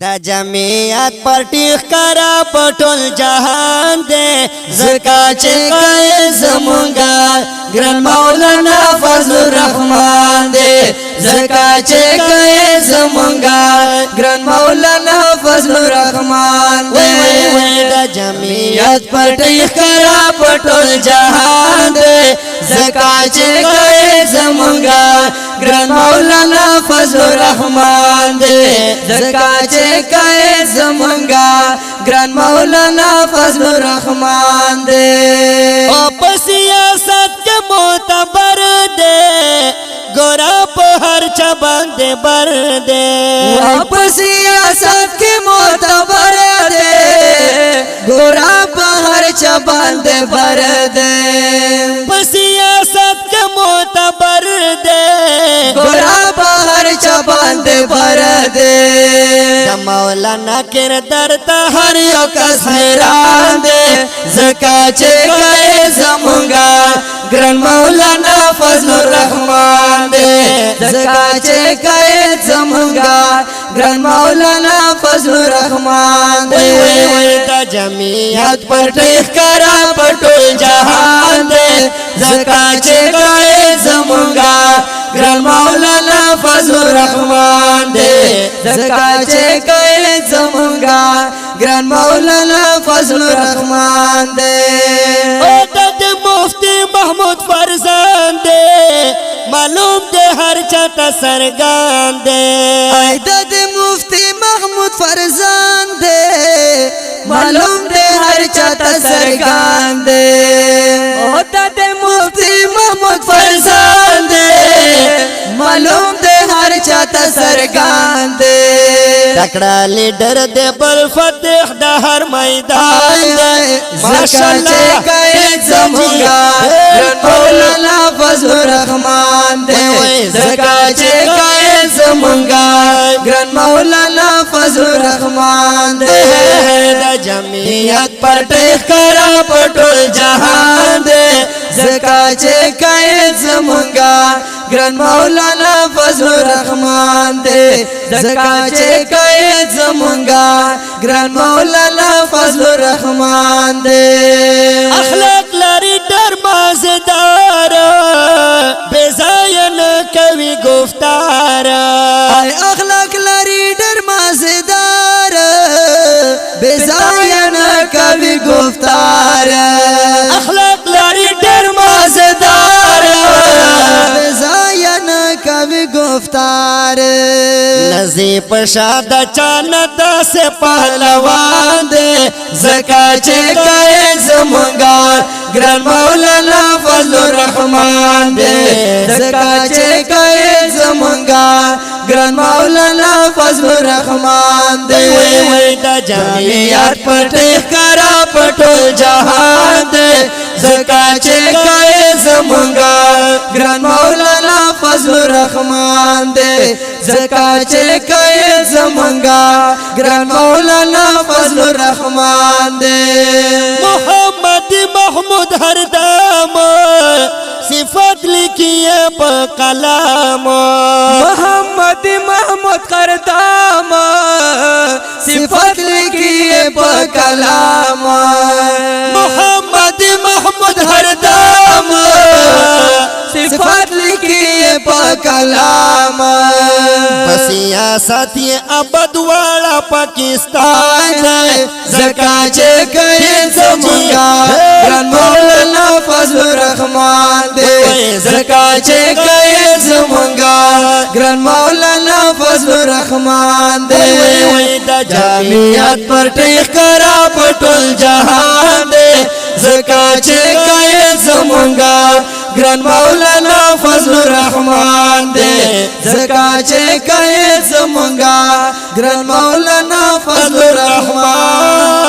دا جمعیت پر ټیخ کرا پټول جهان دے زکا چکای زمونگا گران مولانا فضل الرحمن دے زکا چکای زمونگا گران مولانا فضل الرحمن دے دا جمعیت پر ټیخ کرا پټول جهان دے زکا چکای زمونگا گران مولانا فضل الرحمن دے زکا چکای زمونگا گران مولانا فضل الرحمن دے او پا سیاست کے معتبر دے گورا پا ہر چا باندے بر دے او پا سیاست کے معتبر دے گورا پا ہر چا باندے بر دے پا سیاست کے معتبر دے گورا پا ہر چا باندے بر دے دا مولانا کردار تا ہر یو کس حیران دے زکا چکای زمونگا گران مولانا فضل الرحمن دے زکا چکای زمونگا گران مولانا فضل الرحمن دے دا جمعیت پر ټیخ کرا پټول جهان دے زکا چکای زمونگا گران مولانا فضل الرحمن دے زکا چکای زمونگا گران مولانا فضل الرحمن دے او دد مفتی محمود فرزان دے معلوم دے ہر چاہتا سرگان دے اے دد مفتی محمود فرزان دے معلوم دے ہر چاہتا سرگان دے او دد مفتی محمود فرزان دے معلوم دے ہر چاہتا سرگان دے تکڑا لیڈر دے بل فتح دا ہر میدان دے ماشاءاللہ چکای زمونگا گران مولانا فضل الرحمن دے زکا چکای زمونگا گران مولانا فضل الرحمن دے دا جمعیت پر ټیخ کرا پټول جهان دے زکا چکای زمونگا گران مولانا فضل الرحمن دے زکا چکای زمونگا گران مولانا فضل الرحمن دے اخلاق لاری در مازدار بیزاین کوي گفتار اخلاق لاری در مازدار بیزاین کوي گفتار اخلاق لاری در مازدار کبھی گفتار نزیب شاد چانتا سے پہلوان دے زکا چکای زمونگا گران مولانا فضل الرحمن دے زکا چکای زمونگا گران مولانا فضل الرحمن دے دا جمعیت پر ټیخ کرا پټول جهان دے زکا چکای زمونگا گران مولانا فضل الرحمن دے زکا چکای زمونگا گران مولانا فضل الرحمن دے محمد محمود ہر دام صفت لکھیے پا کلام محمد محمود ہر دام صفت لکھیے پا کلام محمد محمود ہر دام صفات لکھیے پا کلام بسیاست یہ ابد والا پاکستان ہے زکا چکای زمونگا گران مولانا فضل الرحمن دے زکا چکای زمونگا گران مولانا فضل الرحمن دے دا جمعیت پر ټیخ کرا پټول جهان دے زکا چکای زمونگا گران مولانا فضل الرحمن دے زکا چکای زمونگا گران مولانا فضل الرحمن